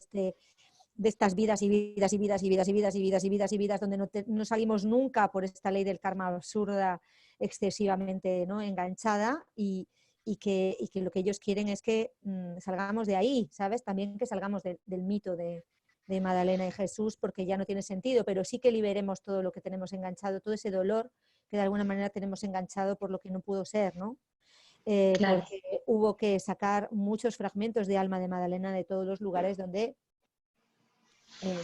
estas vidas y vidas y vidas y vidas y vidas y vidas y vidas y vidas donde no salimos nunca por esta ley del karma absurda, excesivamente, ¿no?, enganchada y que lo que ellos quieren es que salgamos de ahí, ¿sabes? También que salgamos del mito de Magdalena y Jesús, porque ya no tiene sentido, pero sí que liberemos todo lo que tenemos enganchado, todo ese dolor que de alguna manera tenemos enganchado por lo que no pudo ser, ¿no? claro. Porque hubo que sacar muchos fragmentos de alma de Magdalena de todos los lugares donde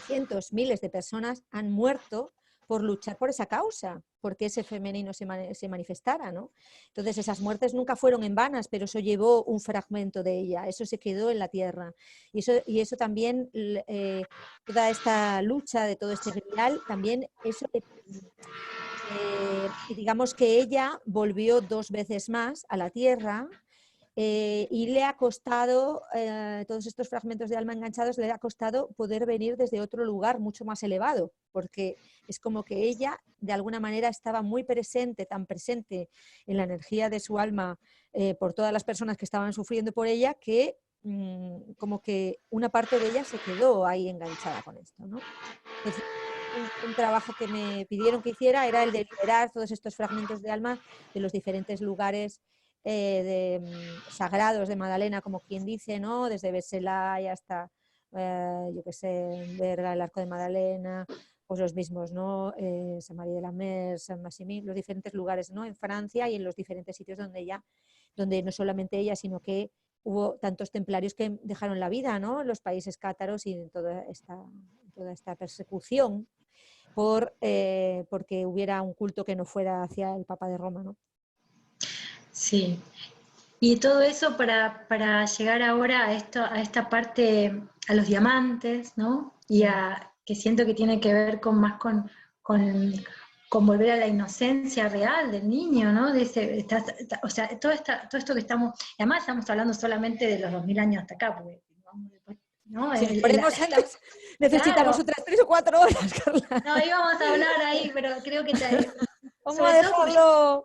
cientos, miles de personas han muerto por luchar por esa causa, porque ese femenino se manifestara, ¿no? Entonces esas muertes nunca fueron en vanas, pero eso llevó un fragmento de ella, eso se quedó en la tierra. Y eso también, toda esta lucha de todo este grial, también eso, digamos que ella volvió 2 veces más a la tierra. Y le ha costado, todos estos fragmentos de alma enganchados, le ha costado poder venir desde otro lugar mucho más elevado, porque es como que ella de alguna manera estaba muy presente, tan presente en la energía de su alma por todas las personas que estaban sufriendo por ella, que como que una parte de ella se quedó ahí enganchada con esto, ¿no? Entonces, un trabajo que me pidieron que hiciera era el de liberar todos estos fragmentos de alma de los diferentes lugares sagrados de Magdalena, como quien dice, ¿no? Desde Beselay hasta, yo qué sé, Berga, el Arco de Magdalena, pues los mismos, ¿no? San María de la Mer, San Massimí, los diferentes lugares, ¿no? En Francia y en los diferentes sitios donde no solamente ella, sino que hubo tantos templarios que dejaron la vida, ¿no? En los países cátaros y en toda esta persecución porque hubiera un culto que no fuera hacia el Papa de Roma, ¿no? Sí. Y todo eso para llegar ahora a esta parte, a los diamantes, ¿no? Y que siento que tiene que ver con, con volver a la inocencia real del niño, ¿no? O sea, todo esto que estamos, además estamos hablando solamente de los 2000 años hasta acá, porque vamos después, ¿no? Si nos ponemos necesitamos Claro, otras 3 o 4 horas, Carla. no, íbamos a hablar ahí, pero creo que Vamos a sobre todo porque dejarlo.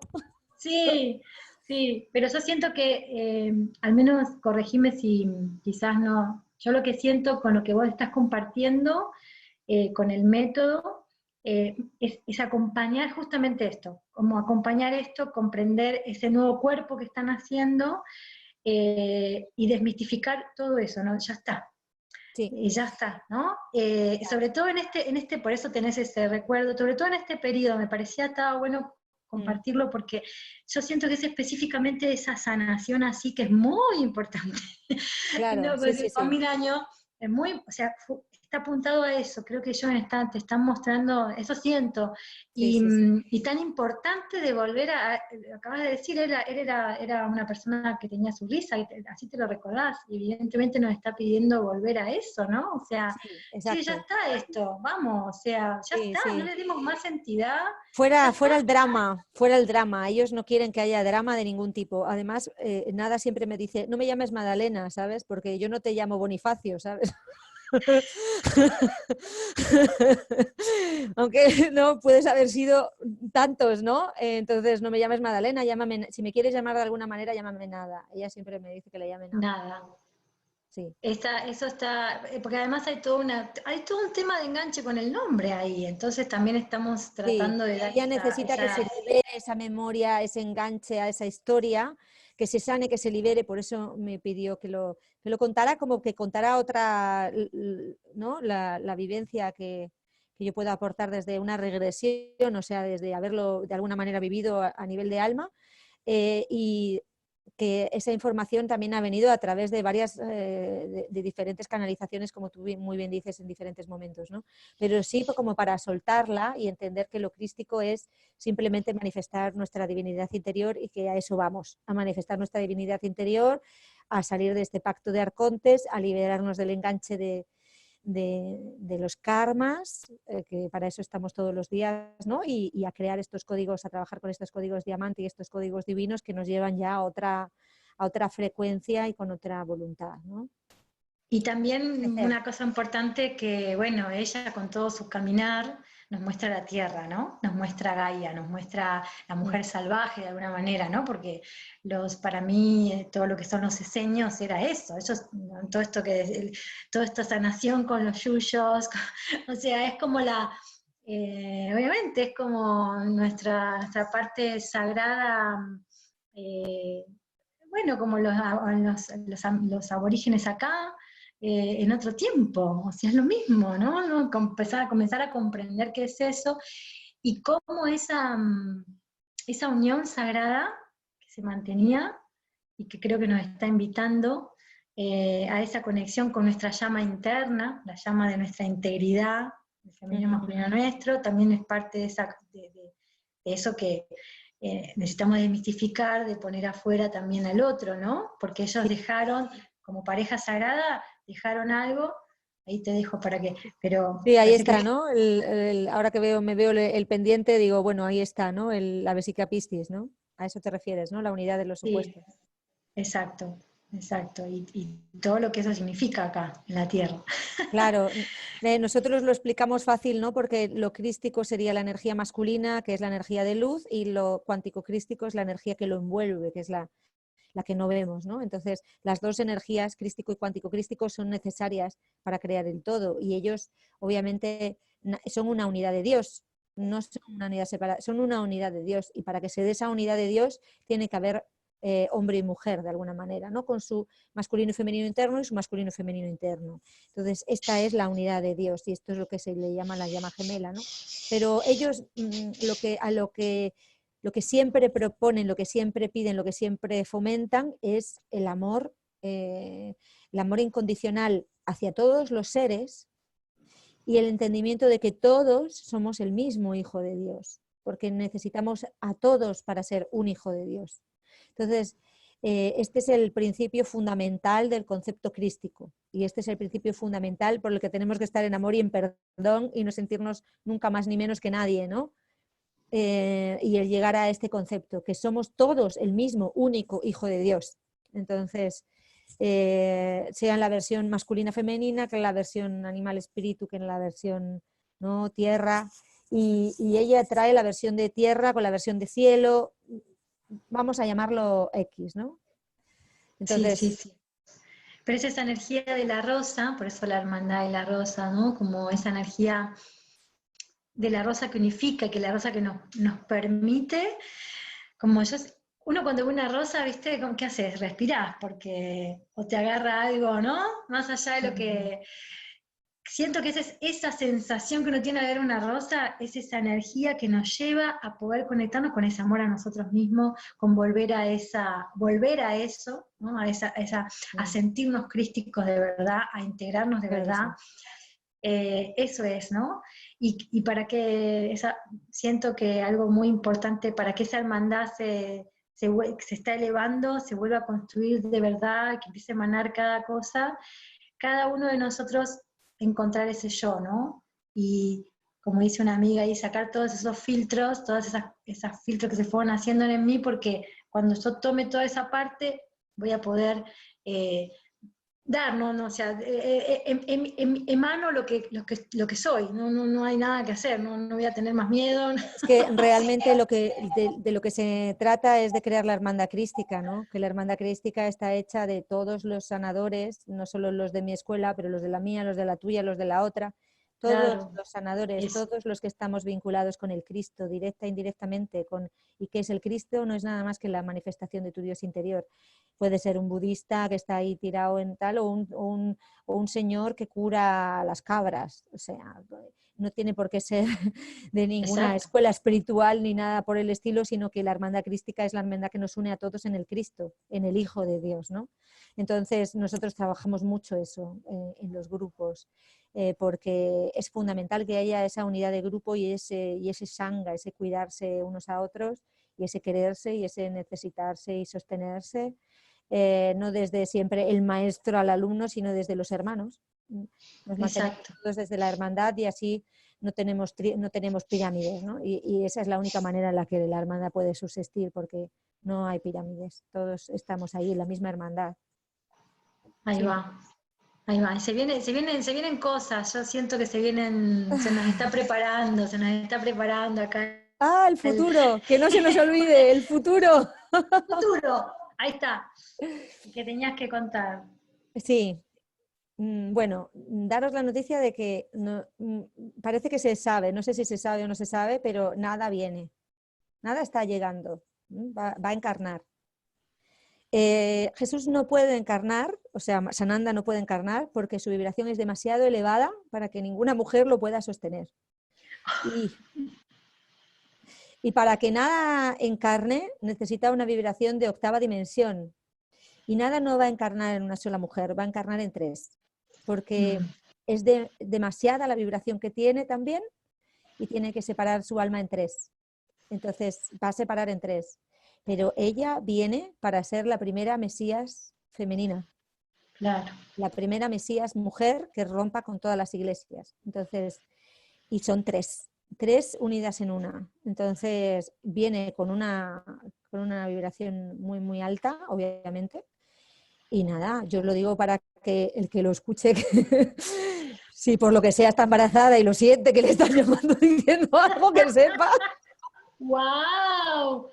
sí, sí, pero yo siento que, al menos corregime si quizás no, yo lo que siento con lo que vos estás compartiendo, con el método, es acompañar justamente esto, como acompañar esto, comprender ese nuevo cuerpo que están haciendo y desmistificar todo eso, ¿no? Ya está, Sí, y ya está, ¿no? Sobre todo por eso tenés ese recuerdo, sobre todo en este periodo, me parecía estaba bueno compartirlo porque yo siento que es específicamente esa sanación así que es muy importante. claro, No, sí, porque sí, con sí. 1000 años es muy, o sea, está apuntado a eso, creo que ellos te están mostrando, eso siento, Sí, sí, sí. y tan importante de volver lo acabas de decir, era una persona que tenía su risa, y así te lo recordás, y evidentemente nos está pidiendo volver a eso, ¿no? O sea, Sí, sí, ya exacto. está esto, vamos, o sea, ya Sí, está, no sí. le dimos más entidad, ya Fuera, está. fuera el drama, fuera el drama. Ellos no quieren que haya drama de ningún tipo. Además, Nada siempre me dice, no me llames Magdalena, ¿sabes? Porque yo no te llamo Bonifacio, ¿sabes? Aunque no puedes haber sido tantos, ¿no? Entonces no me llames Magdalena, llámame, si me quieres llamar de alguna manera, llámame Nada. Ella siempre me dice que le llame Nada. Nada. sí. Eso está, porque además hay todo un tema de enganche con el nombre ahí, entonces también estamos Sí, tratando de dar ella necesita que se libere esa memoria, ese enganche a esa historia, que se sane, que se libere, por eso me pidió que lo contara, como que contara otra, ¿no? La vivencia que yo pueda aportar desde una regresión, o sea, desde haberlo de alguna manera vivido a nivel de alma, y que esa información también ha venido a través de varias, de diferentes canalizaciones, como tú muy bien dices, en diferentes momentos, ¿no? Pero sí como para soltarla y entender que lo crístico es simplemente manifestar nuestra divinidad interior y que a eso vamos, a manifestar nuestra divinidad interior, a salir de este pacto de arcontes, a liberarnos del enganche de los karmas, que para eso estamos todos los días, ¿no? Y a crear estos códigos, a trabajar con estos códigos diamante y estos códigos divinos que nos llevan ya a otra frecuencia y con otra voluntad, ¿no? Y también una cosa importante que, bueno, ella con todo su caminar nos muestra la tierra, ¿no? Nos muestra Gaia, nos muestra la mujer salvaje de alguna manera, ¿no? Porque para mí, todo lo que son los eseños era eso, ellos, todo esto toda esta sanación con los yuyos, o sea, es como obviamente es como nuestra parte sagrada, bueno, como los aborígenes acá, en otro tiempo, o sea, es lo mismo, ¿no? Comenzar a comprender qué es eso y cómo esa unión sagrada que se mantenía y que creo que nos está invitando a esa conexión con nuestra llama interna, la llama de nuestra integridad, el femenino masculino nuestro, también es parte de eso que necesitamos desmistificar, de poner afuera también al otro, ¿no? Porque ellos dejaron, como pareja sagrada, dejaron algo, ahí te dejo para que, pero Sí, ahí parece que... está, ¿no? Ahora que me veo el pendiente, digo, bueno, ahí está, ¿no? La vesica Piscis, ¿no? A eso te refieres, ¿no? La unidad de los Sí, opuestos. exacto, exacto, y todo lo que eso significa acá, en la Tierra. Claro, nosotros lo explicamos fácil, ¿no? Porque lo crístico sería la energía masculina, que es la energía de luz, y lo cuántico crístico es la energía que lo envuelve, que es la que no vemos, ¿no? Entonces, las dos energías, crístico y cuántico crístico, son necesarias para crear el todo, y ellos, obviamente, son una unidad de Dios, no son una unidad separada, son una unidad de Dios, y para que se dé esa unidad de Dios, tiene que haber hombre y mujer, de alguna manera, ¿no? Con su masculino y femenino interno y su masculino y femenino interno. Entonces, esta es la unidad de Dios, y esto es lo que se le llama la llama gemela, ¿no? Pero ellos, lo que siempre proponen, lo que siempre piden, lo que siempre fomentan es el amor incondicional hacia todos los seres y el entendimiento de que todos somos el mismo hijo de Dios, porque necesitamos a todos para ser un hijo de Dios. Entonces, este es el principio fundamental del concepto crístico y este es el principio fundamental por el que tenemos que estar en amor y en perdón y no sentirnos nunca más ni menos que nadie, ¿no? Y el llegar a este concepto, que somos todos el mismo, único Hijo de Dios. Entonces, sea en la versión masculina femenina, que en la versión animal espíritu, que en la versión ¿no? tierra, y ella trae la versión de tierra con la versión de cielo, vamos a llamarlo X, ¿no? Sí, sí, Entonces, sí. Pero es esa energía de la rosa, por eso la hermandad de la rosa, ¿no? Como esa energía de la rosa que unifica, que la rosa que nos permite, como uno cuando ve una rosa, ¿viste? ¿Qué haces? Respirás, porque o te agarra algo, ¿no? Más allá de lo que... Siento que esa sensación que uno tiene de ver una rosa, es esa energía que nos lleva a poder conectarnos con ese amor a nosotros mismos, con volver a eso, ¿no? A sentirnos crísticos de verdad, a integrarnos de verdad. Eso es, ¿no? Y para que siento que algo muy importante para que esa hermandad se está elevando, se vuelva a construir de verdad, que empiece a emanar cada cosa, cada uno de nosotros encontrar ese yo, ¿no? Y como dice una amiga ahí, sacar todos esos filtros, todas esas filtros que se fueron haciendo en mí, porque cuando yo tome toda esa parte, voy a poder dar, no, o sea, emano lo que soy, no hay nada que hacer, no voy a tener más miedo. Es que realmente de lo que se trata es de crear la hermandad crística, ¿no? Que la hermandad crística está hecha de todos los sanadores, no solo los de mi escuela, pero los de la mía, los de la tuya, los de la otra, todos Claro, los sanadores, eso. todos los que estamos vinculados con el Cristo, directa e indirectamente, ¿y qué es el Cristo? No es nada más que la manifestación de tu Dios interior. Puede ser un budista que está ahí tirado en tal, o un señor que cura a las cabras, o sea, no tiene por qué ser de ninguna Exacto. escuela espiritual ni nada por el estilo, sino que la hermandad crística es la hermandad que nos une a todos en el Cristo, en el Hijo de Dios, ¿no? Entonces nosotros trabajamos mucho eso en los grupos, porque es fundamental que haya esa unidad de grupo y ese sangha, ese cuidarse unos a otros y ese quererse y ese necesitarse y sostenerse, no desde siempre el maestro al alumno, sino desde los hermanos. Nos mantenemos Exacto. todos desde la hermandad y así no tenemos pirámides, ¿no? Y esa es la única manera en la que la hermandad puede subsistir, porque no hay pirámides, todos estamos ahí en la misma hermandad. Ahí Sí. va. Ahí va, y se vienen cosas, yo siento que se nos está preparando acá Ah, el el futuro, que no se nos olvide, el futuro. futuro. Ahí está, que tenías que contar. Sí, bueno, daros la noticia de que parece que se sabe, no sé si se sabe o no se sabe, pero nada viene, nada está llegando, va a encarnar. Jesús no puede encarnar, o sea, Sananda no puede encarnar porque su vibración es demasiado elevada para que ninguna mujer lo pueda sostener. Y, y para que nada encarne necesita una vibración de octava dimensión. Y nada no va a encarnar en una sola mujer, va a encarnar en tres, porque Mm, es demasiada la vibración que tiene también y tiene que separar su alma en tres. Entonces va a separar en tres. Pero ella viene para ser la primera Mesías femenina, claro. la primera Mesías mujer que rompa con todas las iglesias. Entonces, y son tres unidas en una. Entonces viene con una vibración muy, muy alta, obviamente. Y nada, yo lo digo para que el que lo escuche, que, si por lo que sea está embarazada y lo siente, que le están llamando diciendo algo, que sepa, ¡Wow!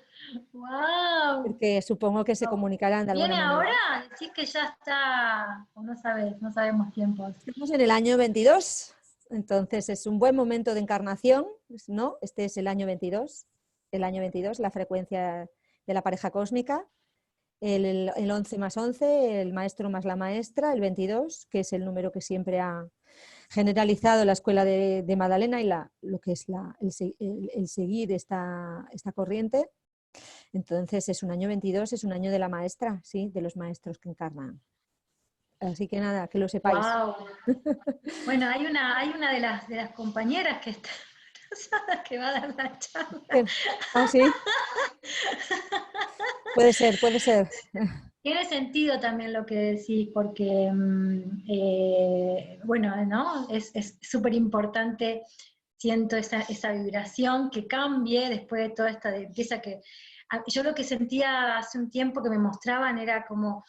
¡Wow! porque supongo que se comunicarán de alguna ¿Viene manera. ahora? Decís que ya está, o no sabes, no sabemos tiempos. Estamos en el año 22, entonces es un buen momento de encarnación, ¿no? Este es el año 22, la frecuencia de la pareja cósmica, el 11 más 11, el maestro más la maestra, el 22, que es el número que siempre ha generalizado la escuela de Magdalena y lo que es el seguir esta corriente. Entonces es un año 22, es un año de la maestra, sí, de los maestros que encarnan. Así que nada, que lo sepáis. ¡Wow! Bueno, hay una de las compañeras que está embarazada que va a dar la charla. Ah, sí, puede ser, puede ser. Tiene sentido también lo que decís, porque, bueno, ¿no? Es súper importante, siento esa vibración que cambie después de toda esta limpieza que... Yo lo que sentía hace un tiempo que me mostraban era como,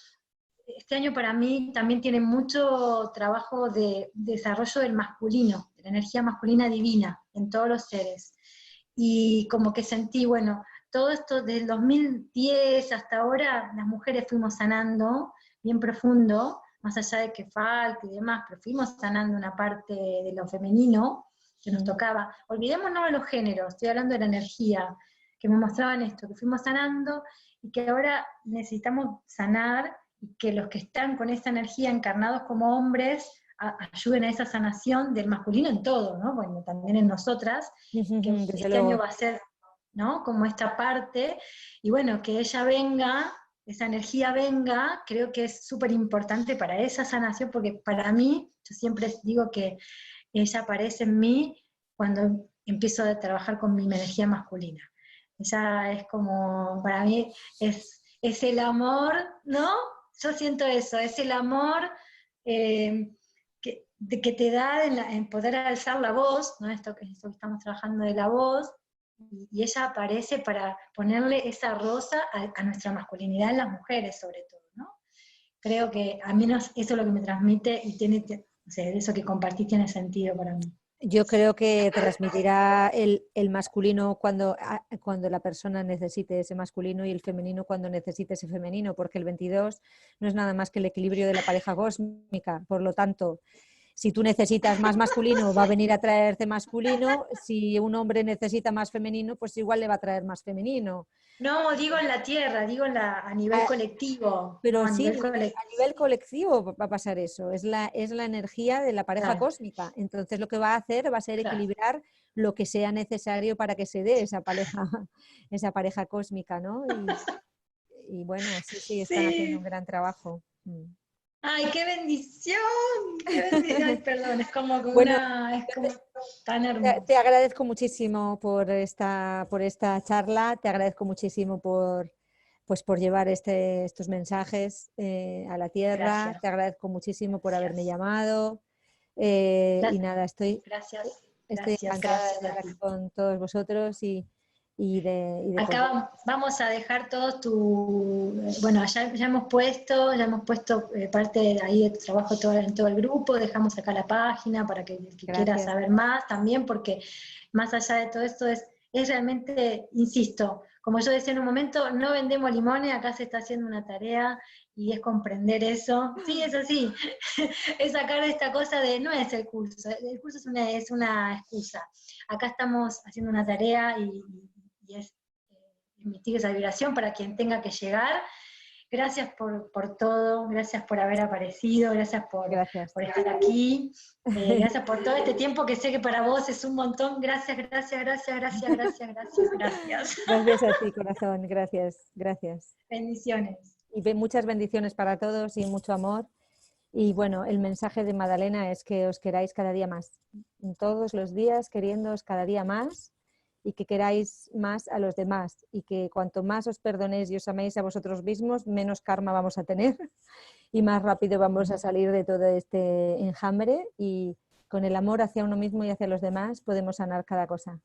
este año para mí también tiene mucho trabajo de desarrollo del masculino, de la energía masculina divina en todos los seres. Y como que sentí, bueno, todo esto desde el 2010 hasta ahora, las mujeres fuimos sanando bien profundo, más allá de que falta y demás, pero fuimos sanando una parte de lo femenino que nos tocaba. Olvidémonos de los géneros, estoy hablando de la energía, que me mostraban esto, que fuimos sanando y que ahora necesitamos sanar y que los que están con esa energía encarnados como hombres ayuden a esa sanación del masculino en todo, ¿no? Bueno, también en nosotras, que Desde este año luego. va a ser, ¿no? Como esta parte, y bueno, que ella venga, esa energía venga, creo que es súper importante para esa sanación, porque para mí, yo siempre digo que ella aparece en mí cuando empiezo a trabajar con mi energía masculina. Ella es como, para mí, es el amor, ¿no? Yo siento eso, es el amor que te da en poder alzar la voz, ¿no? Esto que estamos trabajando de la voz, y ella aparece para ponerle esa rosa a nuestra masculinidad en las mujeres sobre todo, ¿no? creo que al menos eso es lo que me transmite y o sea, eso que compartís tiene sentido para mí. Yo creo que transmitirá el masculino cuando la persona necesite ese masculino y el femenino cuando necesite ese femenino, porque el 22 no es nada más que el equilibrio de la pareja cósmica. Por lo tanto, si tú necesitas más masculino, va a venir a traerte masculino. Si un hombre necesita más femenino, pues igual le va a traer más femenino. No, digo en la Tierra, digo a nivel colectivo, no, Pero a sí, nivel colectivo. a nivel colectivo va a pasar eso, es la energía de la pareja Claro, cósmica. Entonces lo que va a hacer va a ser claro. equilibrar lo que sea necesario para que se dé esa pareja, esa pareja cósmica, ¿no? Y bueno, sí, están haciendo un Sí. gran trabajo. Mm. Ay, qué bendición, qué bendición. Ay, perdón, Bueno, es como tan te hermoso. agradezco muchísimo por esta charla, te agradezco muchísimo por llevar estos mensajes a la tierra, Gracias, te agradezco muchísimo por haberme gracias. llamado y Gracias, nada, gracias, estoy gracias, encantada de gracias estar a aquí ti. con todos vosotros y de Acá compartir. vamos a dejar todos bueno, ya hemos puesto parte de ahí de tu trabajo en todo el grupo, dejamos acá la página para que el que quiera Gracias, saber más también, porque más allá de todo esto es realmente, insisto, como yo decía en un momento, no vendemos limones, acá se está haciendo una tarea y es comprender eso. Sí, es así, es sacar esta cosa de no es el curso es una excusa. Acá estamos haciendo una tarea y es emitir esa vibración para quien tenga que llegar. Gracias por todo, gracias por haber aparecido, gracias gracias. por estar aquí, gracias por todo este tiempo que sé que para vos es un montón. Gracias, gracias, gracias, gracias, gracias, gracias, gracias. Gracias a ti, corazón, gracias, gracias. Bendiciones. Y muchas bendiciones para todos y mucho amor. Y bueno, el mensaje de Madalena es que os queráis cada día más, todos los días queriéndoos cada día más y que queráis más a los demás y que cuanto más os perdonéis y os améis a vosotros mismos, menos karma vamos a tener y más rápido vamos a salir de todo este enjambre y con el amor hacia uno mismo y hacia los demás podemos sanar cada cosa.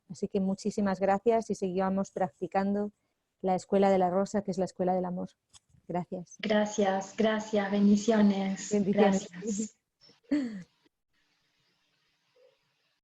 Así que muchísimas gracias y sigamos practicando la escuela de la rosa, que es la escuela del amor. Gracias. Gracias, gracias, bendiciones, Bendiciones. gracias.